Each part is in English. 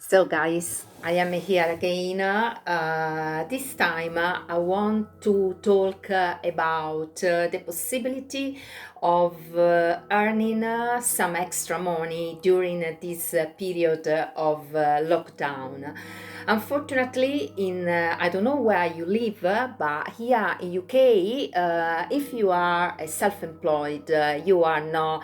So, guys, I am here again. This time, I want to talk about the possibility of earning some extra money during this period of lockdown. Unfortunately, in I don't know where you live, but here in UK, if you are a self-employed, you are not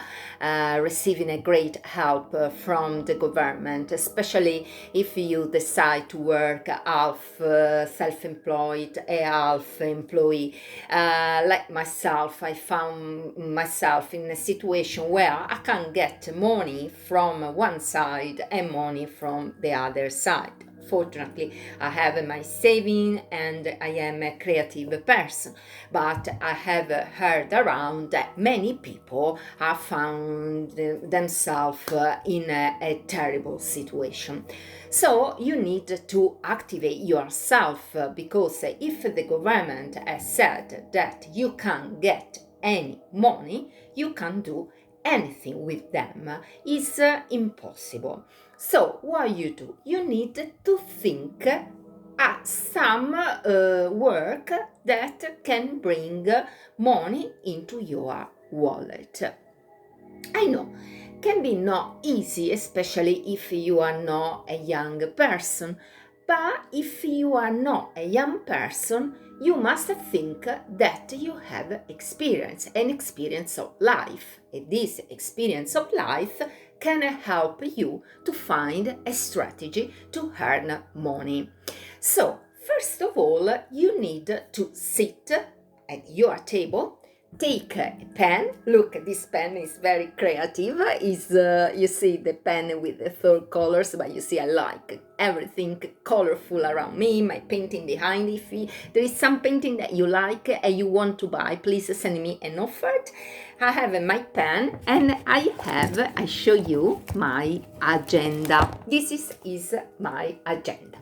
receiving a great help from the government, especially if you decide to work half self-employed and half employee. Like myself, I found myself in a situation where I can get money from one side and money from the other side. Fortunately, I have my saving and I am a creative person, but I have heard around that many people have found themselves in a terrible situation. So you need to activate yourself because if the government has said that you can't get any money, you can't do anything with them. It's impossible. So what you do? You need to think at some work that can bring money into your wallet. I know can be not easy, especially if you are not a young person. But if you are not a young person, you must think that you have an experience of life. And this experience of life can help you to find a strategy to earn money. So, first of all, you need to sit at your table. Take a pen. Look, this pen is very creative. Is you see the pen with the four colors, but you see I like everything colorful around me. My painting behind. If there is some painting that you like and you want to buy, please send me an offer. I have my pen and I show you my agenda. This is my agenda.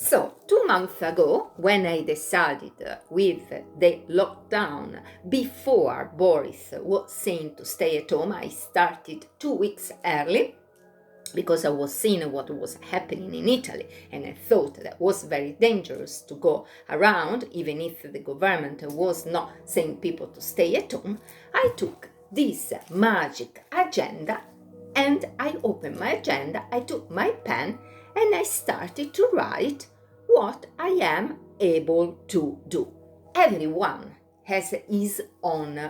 So, 2 months ago, when I decided with the lockdown, before Boris was saying to stay at home, I started 2 weeks early because I was seeing what was happening in Italy and I thought that was very dangerous to go around, even if the government was not saying people to stay at home. I took this magic agenda and I opened my agenda, I took my pen and I started to write what I am able to do. Everyone has his own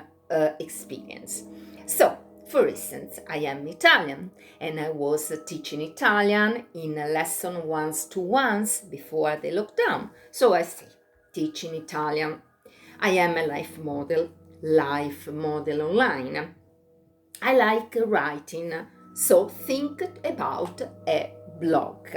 experience. So, for instance, I am Italian and I was teaching Italian in a lesson once to once before the lockdown. So I say, teaching Italian. I am a life model online. I like writing, so think about a blog.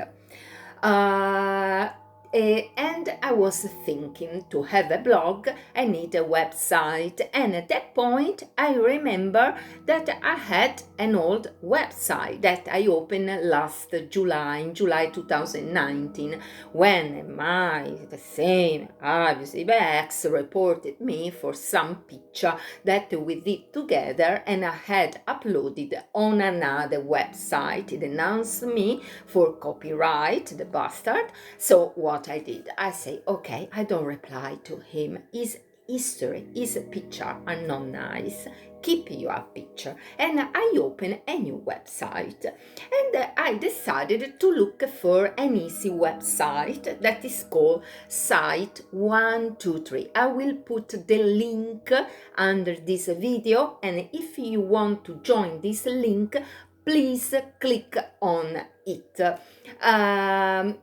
Uh, and I was thinking to have a blog, I need a website. And at that point, I remember that I had an old website that I opened last July, in July 2019, when the same, obviously, my ex reported me for some picture that we did together and I had uploaded on another website. It announced me for copyright, the bastard. So what I did, I say, okay, I don't reply to him. His history, his picture are not nice. Keep your picture. And I open a new website. And I decided to look for an easy website that is called Site 123. I will put the link under this video. And if you want to join this link, please click on it.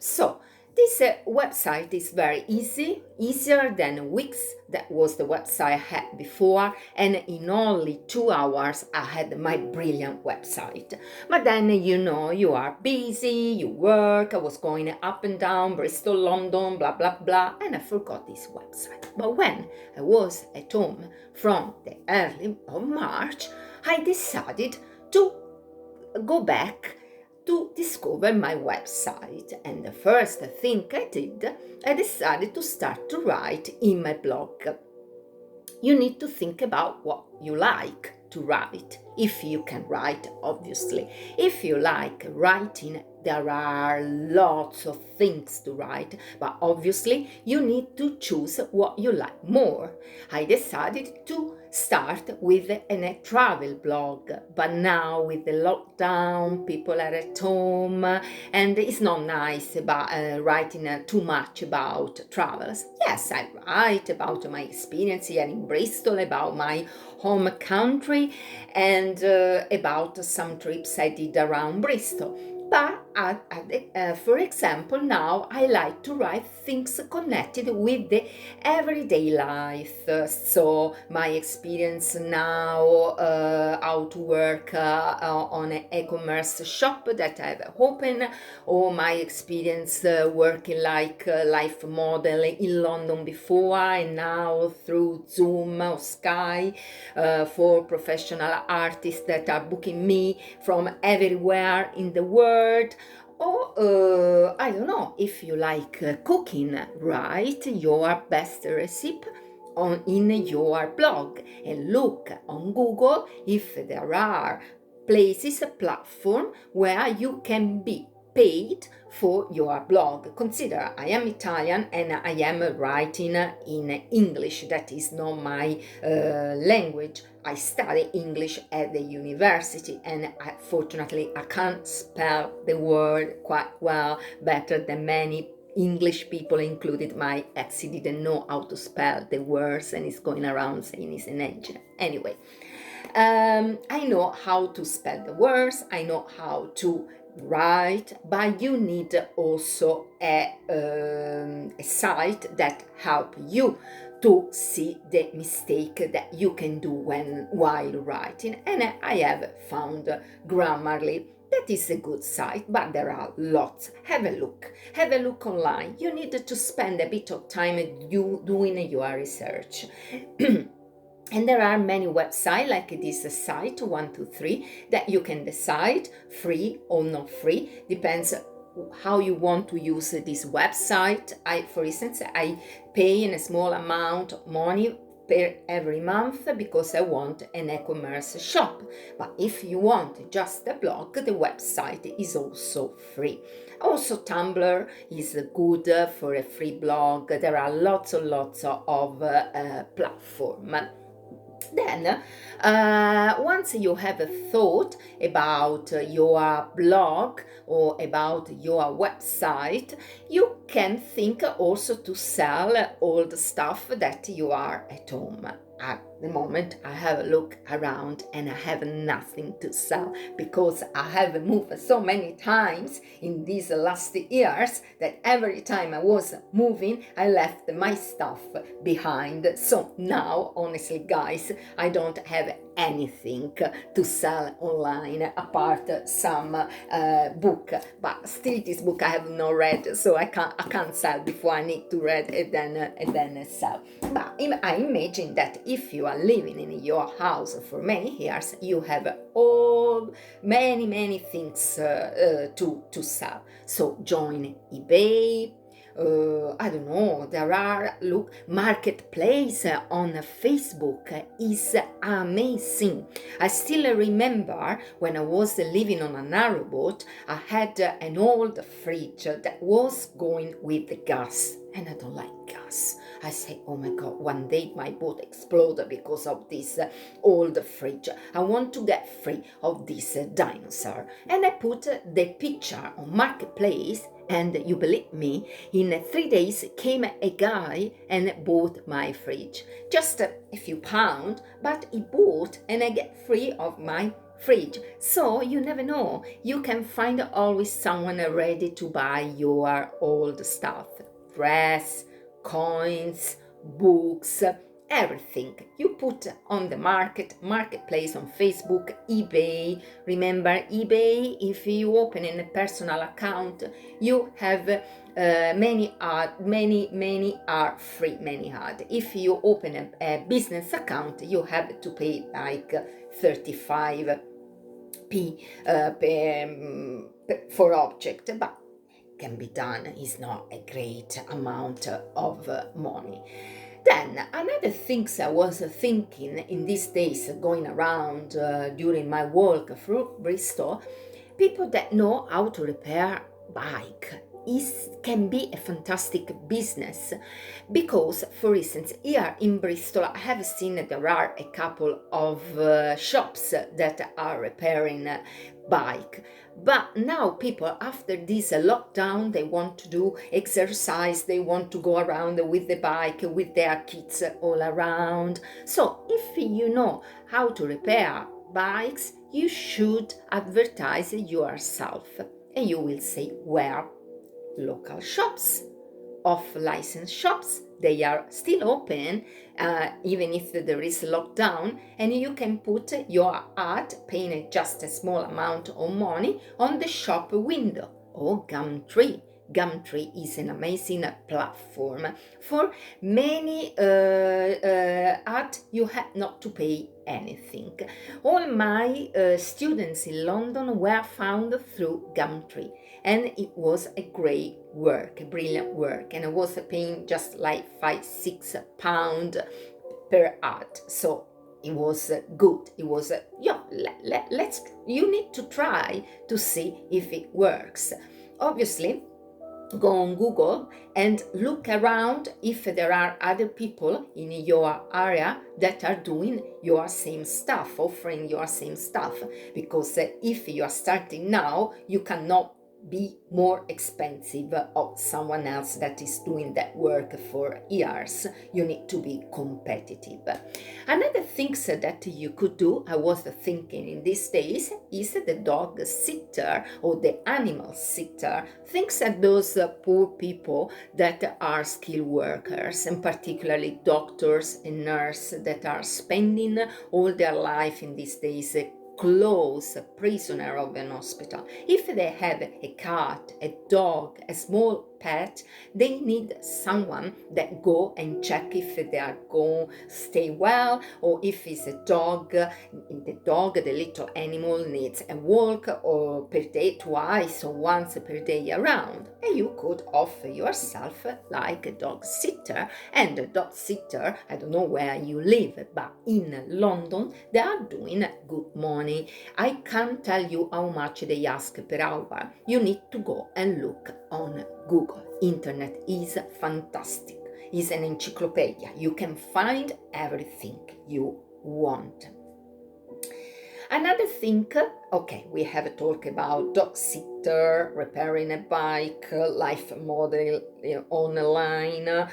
So this website is very easy, easier than Wix, that was the website I had before, and in only 2 hours I had my brilliant website. But then, you are busy, you work, I was going up and down, Bristol, London, blah, blah, blah, and I forgot this website. But when I was at home from the early of March, I decided to go back to discover my website. And the first thing I did, I decided to start to write in my blog. You need to think about what you like to write, if you can write, obviously. If you like writing there are lots of things to write, but obviously you need to choose what you like more. I decided to start with a travel blog, but now with the lockdown, people are at home, and it's not nice about writing too much about travels. Yes, I write about my experience here in Bristol, about my home country, and about some trips I did around Bristol. But for example, now I like to write things connected with the everyday life. So my experience now, how to work on an e-commerce shop that I've opened, or my experience working like a life model in London before, and now through Zoom or Sky for professional artists that are booking me from everywhere in the world. Or I don't know, if you like cooking, write your best recipe in your blog and look on Google if there are places, a platform where you can be paid for your blog. Consider I am Italian and I am writing in English. That is not my language. I study English at the university, and fortunately I can't spell the word quite well, better than many English people, included my ex. He didn't know how to spell the words and he's going around saying he's an engineer. Anyway, I know how to spell the words, I know how to write, but you need also a site that help you to see the mistake that you can do while writing. And I have found Grammarly. That is a good site, but there are lots. Have a look online. You need to spend a bit of time doing your research. And there are many websites like this site 123 that you can decide free or not free, depends how you want to use this website. For instance, I pay in a small amount of money per every month because I want an e-commerce shop. But if you want just a blog, the website is also free. Also, Tumblr is good for a free blog. There are lots of platforms. Then, once you have a thought about your blog or about your website, you can think also to sell all the stuff that you are at home. At the moment, I have a look around and I have nothing to sell because I have moved so many times in these last years that every time I was moving, I left my stuff behind. So now, honestly, guys, I don't have anything to sell online apart some book, but still this book I have not read, so I can't sell before I need to read and then sell. But I imagine that if you are living in your house for many years, you have many things to sell. So join eBay. I don't know, there are, marketplace on Facebook is amazing. I still remember when I was living on a narrowboat, I had an old fridge that was going with the gas, and I don't like gas. I say, oh my God, one day my boat exploded because of this old fridge. I want to get free of this dinosaur. And I put the picture on Marketplace, and you believe me, in 3 days came a guy and bought my fridge. Just a few pounds, but he bought and I get free of my fridge. So you never know, you can find always someone ready to buy your old stuff. Dress, coins, books, everything you put on the marketplace on Facebook, eBay. Remember eBay, if you open in a personal account, you have many are free, many hard. If you open a business account, you have to pay like 35p for object, but can be done. Is not a great amount of money. Then another things I was thinking in these days going around during my walk through Bristol, People that know how to repair bike can be a fantastic business, because, for instance, here in Bristol I have seen there are a couple of shops that are repairing bike. But now people, after this lockdown, they want to do exercise, they want to go around with the bike with their kids all around. So if you know how to repair bikes, you should advertise yourself, and you will say where. Local shops, off licensed shops, they are still open even if there is lockdown, and you can put your ad, paying just a small amount of money, on the shop window. Or Gumtree. Gumtree is an amazing platform. For many ads, you have not to pay anything. All my students in London were found through Gumtree, and it was a great work, a brilliant work, and I was paying just like £5-6 per ad. So it was good. It was you need to try to see if it works. Obviously, go on Google and look around if there are other people in your area that are doing your same stuff, offering your same stuff, because if you are starting now, you cannot be more expensive of someone else that is doing that work for years. You need to be competitive. Another thing that you could do, I was thinking in these days, is the dog sitter or the animal sitter. Think that those poor people that are skilled workers, and particularly doctors and nurses that are spending all their life in these days close prisoner of an hospital. If they have a cat, a dog, a small pet, they need someone that go and check if they are going to stay well, or if it's a dog, the little animal needs a walk or per day, twice or once per day around, and you could offer yourself like a dog sitter. And a dog sitter, I don't know where you live, but in London they are doing good money. I can't tell you how much they ask per hour. You need to go and look on Google. Internet is fantastic. It's an encyclopedia. You can find everything you want. Another thing, okay, we have talked about dog sitter, repairing a bike, life model online,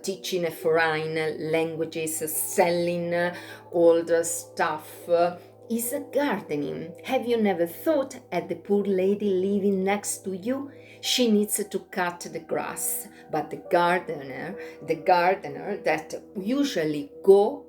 teaching foreign languages, selling old stuff. Is gardening. Have you never thought at the poor lady living next to you? She needs to cut the grass, but the gardener that usually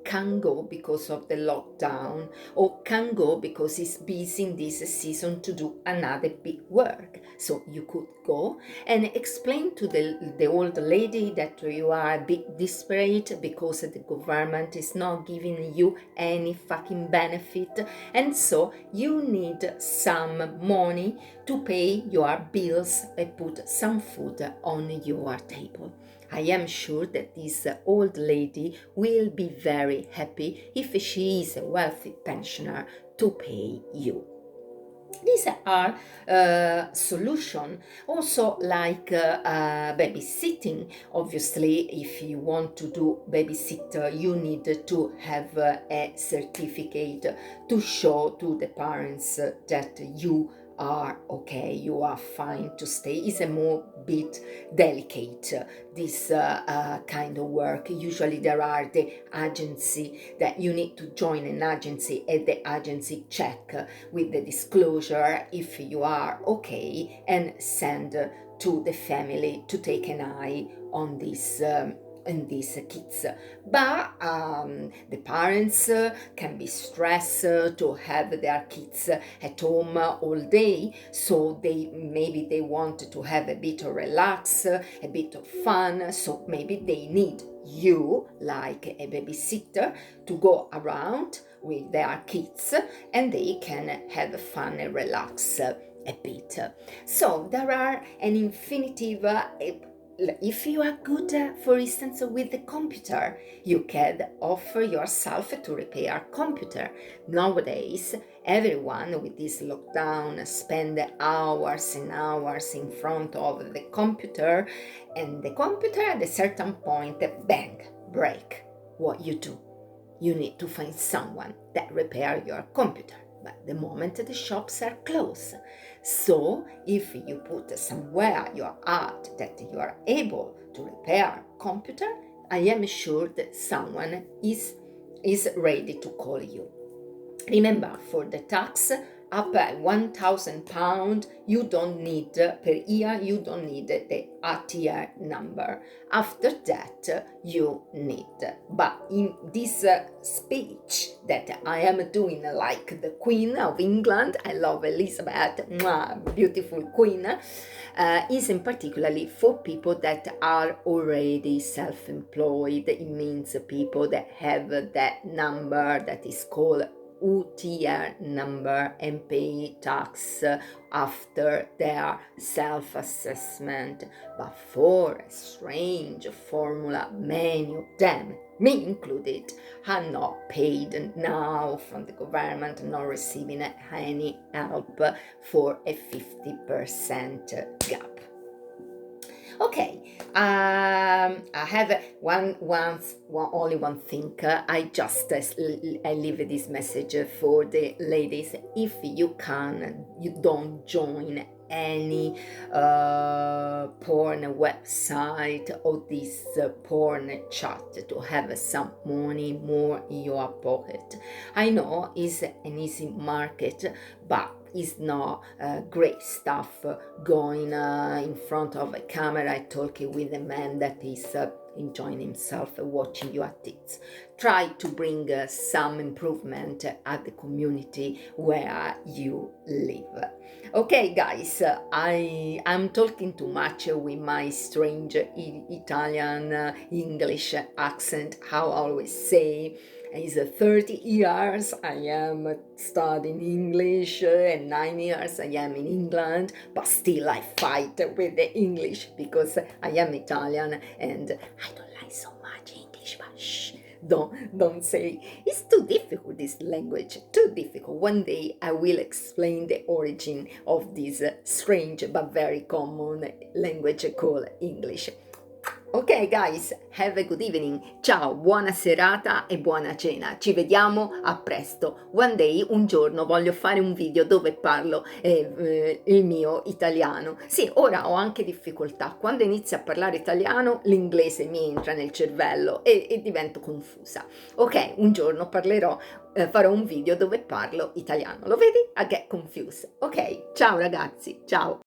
can go because of the lockdown, or can go because he's busy in this season to do another big work. So you could go and explain to the old lady that you are a bit desperate because the government is not giving you any fucking benefit, and so you need some money to pay your bills and put some food on your table. I am sure that this old lady will be very happy if she is a wealthy pensioner to pay you. These are solutions. Also, like babysitting. Obviously, if you want to do babysitter, you need to have a certificate to show to the parents that you are okay, you are fine to stay. It's a more bit delicate, this kind of work. Usually there are the agency that you need to join an agency, and the agency check with the disclosure if you are okay, and send to the family to take an eye on this and these kids. But the parents can be stressed to have their kids at home all day, so maybe they want to have a bit of relax, a bit of fun, so maybe they need you, like a babysitter, to go around with their kids, and they can have fun and relax a bit. So there are an infinitive if you are good, for instance, with the computer, you can offer yourself to repair computer. Nowadays, everyone with this lockdown spend hours and hours in front of the computer, and the computer at a certain point, bang, break. What you do? You need to find someone that repair your computer. But the moment the shops are closed. So if you put somewhere your art that you are able to repair computer, I am sure that someone is ready to call you. Remember, for the tax up at £1,000, you don't need per year, you don't need the ATR number. After that, you need. But in this speech that I am doing like the Queen of England, I love Elizabeth, beautiful Queen, is in particularly for people that are already self-employed. It means people that have that number that is called UTR number and pay tax after their self-assessment. But for a strange formula, many of them, me included, are not paid now from the government, not receiving any help for a 50% gap. Okay, I have only one thing. I leave this message for the ladies. If you can, you don't join any porn website or this porn chat to have some money more in your pocket. I know it's an easy market, but it's not great stuff going in front of a camera talking with a man that is enjoying himself watching your tits. Try to bring some improvement at the community where you live. Okay, guys, I'm talking too much with my strange Italian English accent, how I always say. It's 30 years I am studying English and 9 years I am in England, but still I fight with the English because I am Italian and I don't like so much English, but shh, don't say. It's too difficult, this language, too difficult. One day I will explain the origin of this strange but very common language called English. Ok guys, have a good evening. Ciao, buona serata e buona cena. Ci vediamo a presto. One day, un giorno, voglio fare un video dove parlo il mio italiano. Sì, ora ho anche difficoltà. Quando inizio a parlare italiano, l'inglese mi entra nel cervello e divento confusa. Ok, un giorno farò un video dove parlo italiano. Lo vedi? I get confused. Ok, ciao ragazzi, ciao.